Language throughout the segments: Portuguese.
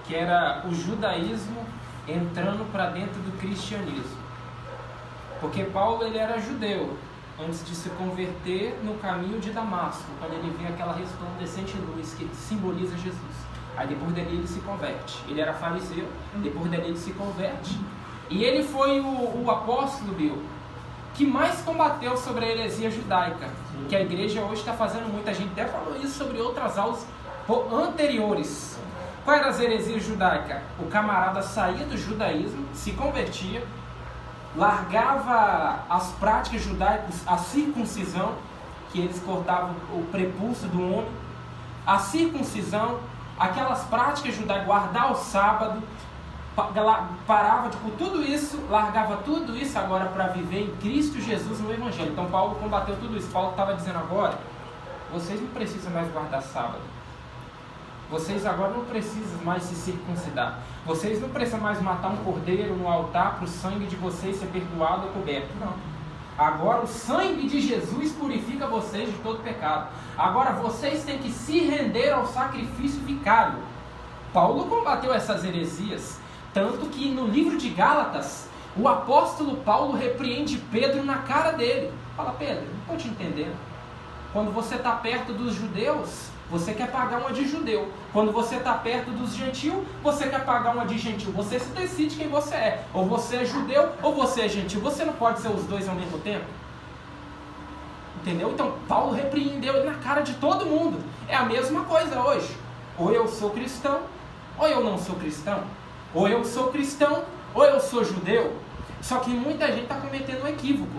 que era o judaísmo entrando para dentro do cristianismo. Porque Paulo ele era judeu antes de se converter no caminho de Damasco, quando ele vê aquela resplandecente luz que simboliza Jesus. Aí depois dali ele se converte. Ele era fariseu, depois dali ele se converte. E ele foi o apóstolo, Bill, que mais combateu sobre a heresia judaica, que a igreja hoje está fazendo muito. A gente até falou isso sobre outras aulas anteriores. Qual era as heresias judaicas? O camarada saía do judaísmo, se convertia, largava as práticas judaicas, a circuncisão, que eles cortavam o prepúcio do homem, a circuncisão, aquelas práticas judaicas, guardar o sábado, parava por tudo isso, largava tudo isso agora para viver em Cristo Jesus no Evangelho. Então Paulo combateu tudo isso. Paulo estava dizendo agora, vocês não precisam mais guardar sábado. Vocês agora não precisam mais se circuncidar. Vocês não precisam mais matar um cordeiro no altar para o sangue de vocês ser perdoado ou coberto. Não. Agora o sangue de Jesus purifica vocês de todo pecado. Agora vocês têm que se render ao sacrifício vicário. Paulo combateu essas heresias. Tanto que no livro de Gálatas, o apóstolo Paulo repreende Pedro na cara dele. Fala, Pedro, não estou te entendendo. Quando você está perto dos judeus, você quer pagar uma de judeu. Quando você está perto dos gentios, você quer pagar uma de gentil. Você se decide quem você é. Ou você é judeu, ou você é gentil. Você não pode ser os dois ao mesmo tempo. Entendeu? Então, Paulo repreendeu ele na cara de todo mundo. É a mesma coisa hoje. Ou eu sou cristão, ou eu não sou cristão. Ou eu sou cristão, ou eu sou judeu. Só que muita gente está cometendo um equívoco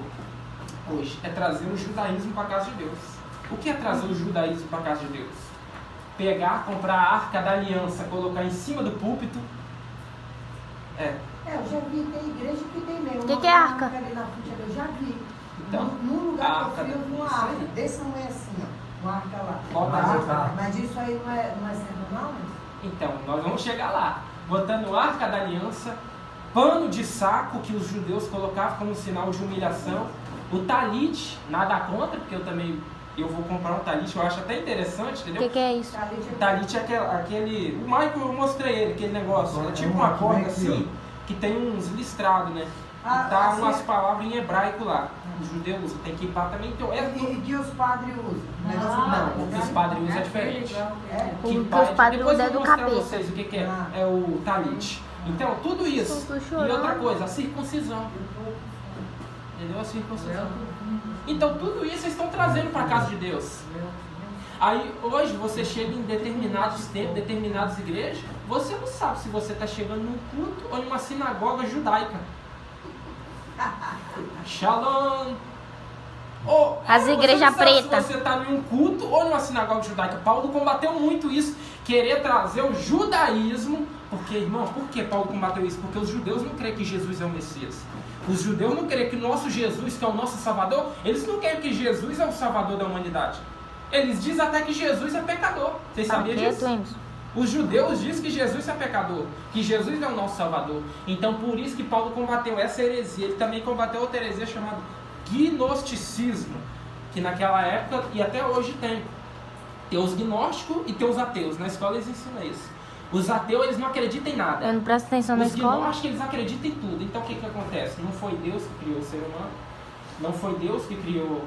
hoje. É trazer o judaísmo para a casa de Deus. O que é trazer o judaísmo para a casa de Deus? Pegar, comprar a arca da aliança, colocar em cima do púlpito. Eu já vi, tem igreja que tem mesmo. O que é arca? Ali na frente, eu já vi. Então, num lugar que eu fui, eu vi uma arca. Sim. Desse tamanho assim, ó. Uma arca lá. Bota a arca. Mas isso aí não é certo, não? Então, nós vamos chegar lá. Botando a arca da aliança, pano de saco que os judeus colocavam como sinal de humilhação, o talite, nada contra, porque eu vou comprar um talite, eu acho até interessante, entendeu? O que é isso? O talite é aquele... O Michael, eu mostrei ele, aquele negócio. É tipo uma corda assim, que tem uns listrados, né? E tá umas palavras em hebraico lá. Os judeus usam, tem que ir para também. Então, E que os padres usam? não, o que os padres usam é diferente. O que os padres usam é do capeta. Vocês o que é. É o talite. Então, tudo isso. E outra coisa, a circuncisão. Entendeu? A circuncisão. Então, tudo isso vocês estão trazendo para a casa de Deus. Aí, hoje, você chega em determinados tempos, determinadas igrejas, você não sabe se você está chegando num culto ou numa sinagoga judaica. Shalom. As igrejas pretas. Se você está em um culto ou numa sinagoga judaica. Paulo combateu muito isso. Querer trazer o judaísmo. Porque, irmão, por que Paulo combateu isso? Porque os judeus não creem que Jesus é o Messias. Os judeus não creem que o nosso Jesus, que é o nosso Salvador, eles não querem que Jesus é o Salvador da humanidade. Eles dizem até que Jesus é pecador. Vocês sabiam disso? Os judeus dizem que Jesus é pecador, que Jesus é o nosso Salvador. Então, por isso que Paulo combateu essa heresia. Ele também combateu outra heresia chamada gnosticismo, que naquela época, e até hoje tem os gnósticos e tem os ateus. Na escola eles ensinam isso. Os ateus, eles não acreditam em nada. Eu não presto atenção na escola. Os gnósticos, eles acreditam em tudo. Então, o que acontece? Não foi Deus que criou o ser humano. Não foi Deus que criou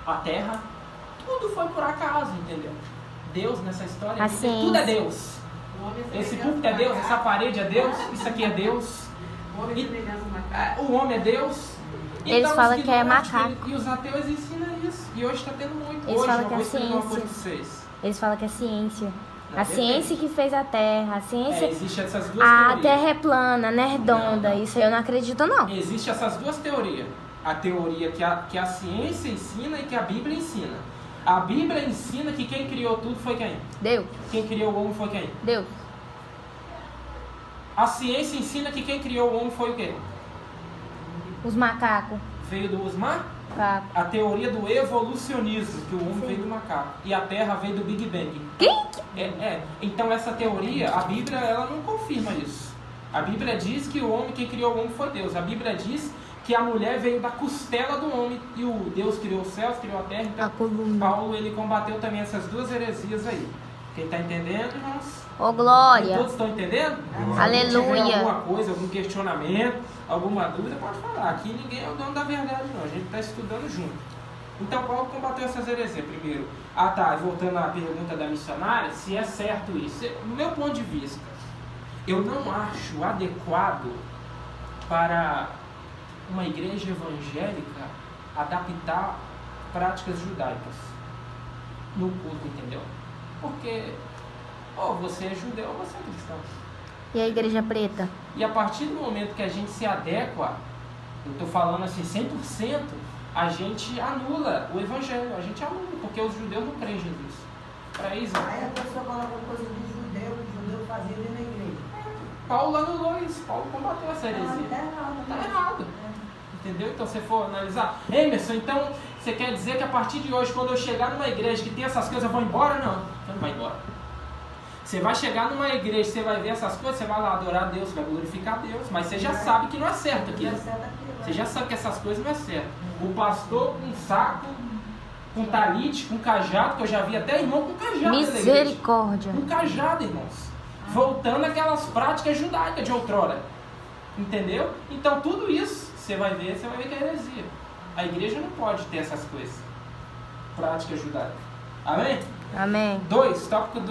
a terra. Tudo foi por acaso, entendeu? Deus nessa história, tudo é Deus. Esse púlpito é Deus, essa parede é Deus, isso aqui é Deus. O homem é Deus. Eles então, falam que é macaco. E os ateus ensinam isso. E hoje está tendo muito. Eles hoje falam que é ciência. Eles falam que é ciência. Não, a ciência que fez a Terra. A ciência. Existem essas duas a teorias. Terra é plana, não é redonda. Não. Isso aí eu não acredito, não. Existem essas duas teorias. A teoria que a ciência ensina e que a Bíblia ensina. A Bíblia ensina que quem criou tudo foi quem? Deus. Quem criou o homem foi quem? Deus. A ciência ensina que quem criou o homem foi o quê? Os macacos. Veio dos macacos? A teoria do evolucionismo, que o homem veio do macaco. E a Terra veio do Big Bang. Quem? Então essa teoria, a Bíblia, ela não confirma isso. A Bíblia diz que o homem, quem criou o homem foi Deus. A Bíblia diz que a mulher veio da costela do homem e o Deus criou os céus, criou a terra. Então, Paulo, ele combateu também essas duas heresias aí. Quem está entendendo, irmãos? Ô, glória. Todos estão entendendo? Aleluia. Se tiver alguma coisa, algum questionamento, alguma dúvida, pode falar. Aqui ninguém é o dono da verdade, não. A gente está estudando junto. Então, Paulo combateu essas heresias primeiro. Ah, tá. Voltando à pergunta da missionária, se é certo isso. Do meu ponto de vista, eu não acho adequado para uma igreja evangélica adaptar práticas judaicas no culto, entendeu? Porque ou você é judeu ou você é cristão. E a igreja preta? E a partir do momento que a gente se adequa, eu estou falando assim 100%, a gente anula o evangelho, a gente anula, porque os judeus não creem em Jesus. Para isso. Aí a pessoa coloca coisa de judeu, que o judeu fazia dentro da igreja. Paulo anulou isso, Paulo combateu essa heresia. Está errado. Entendeu? Então, se você for analisar, Emerson, então você quer dizer que a partir de hoje, quando eu chegar numa igreja que tem essas coisas, eu vou embora? Não, você não vai embora. Você vai chegar numa igreja, você vai ver essas coisas, você vai lá adorar a Deus, vai glorificar a Deus, mas você já sabe que não é certo aquilo. Você já sabe que essas coisas não é certo. O pastor com saco, com talite, com cajado, que eu já vi até irmão com cajado. Misericórdia. Com cajado, irmãos. Voltando àquelas práticas judaicas de outrora. Entendeu? Então tudo isso você vai ver que é heresia. A igreja não pode ter essas coisas. Prática judaica. Amém? Amém. 2, tópico 2.